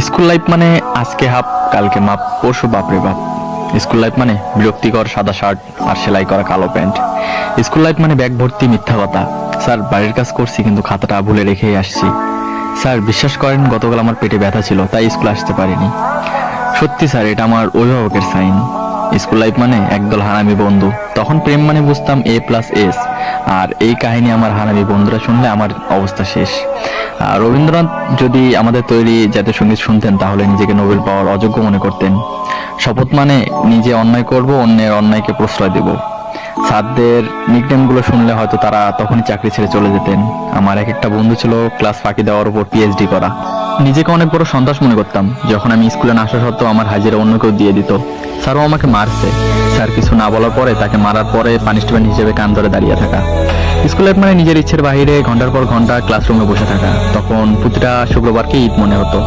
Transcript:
School life মানে আজকে half কালকে মাপ পরশু বাপরে বাপ। স্কুল লাইফ মানে বিরক্তিকর সাদা শার্ট আর সেলাই করা কালো প্যান্ট। স্কুল লাইফ মানে ব্যাগ ভর্তি মিথ্যা কথা। স্যার বাড়ির কাজ করছি কিন্তু খাতাটা ভুলে রেখেই আসছি। স্যার বিশ্বাস করেন গতকাল আমার পেটে ব্যথা ছিল তাই স্কুল আসতে পারিনি। সত্যি স্যার এটা আমার অভিভাবকের সাইন। স্কুল লাইফ মানে একদল হারামি বন্ধু, তখন প্রেম মানে বুঝতাম A+S। আর এই কাহিনী আমার হারামি বন্ধুরা শুনলে আমার অবস্থা শেষ। আর রবীন্দ্রনাথ যদি আমাদের তৈরি জাতীয় সঙ্গীত শুনতেন তাহলে নিজেকে নোবেল পাওয়ার অযোগ্য মনে করতেন। শপথ মানে নিজে অন্যায় করব, অন্যের অন্যায়কে প্রশ্রয় দেব। স্যারদের নিকনেম গুলো শুনলে হয়তো তারা তখনই চাকরি ছেড়ে চলে যেতেন। আমার এক একটা বন্ধু ছিল ক্লাস ফাঁকি দেওয়ার উপর PhD করা। নিজেকে অনেক বড় সন্ত্রাস মনে করতাম যখন আমি স্কুলে না আসা সত্ত্বেও আমার হাজিরা অন্য কেউ দিয়ে দিত। স্যারও আমাকে মারছে। স্যার কিছু না বলার পরে তাকে মারার পরে পানিশমেন্ট হিসেবে কান ধরে দাঁড়িয়ে থাকা। স্কুল লাইফ মানে নিজের ইচ্ছের বাইরে ঘন্টার পর ঘন্টা ক্লাসরুমে বসে থাকা। তখন প্রতিটা শুক্রবারকে ঈদ মনে হতো।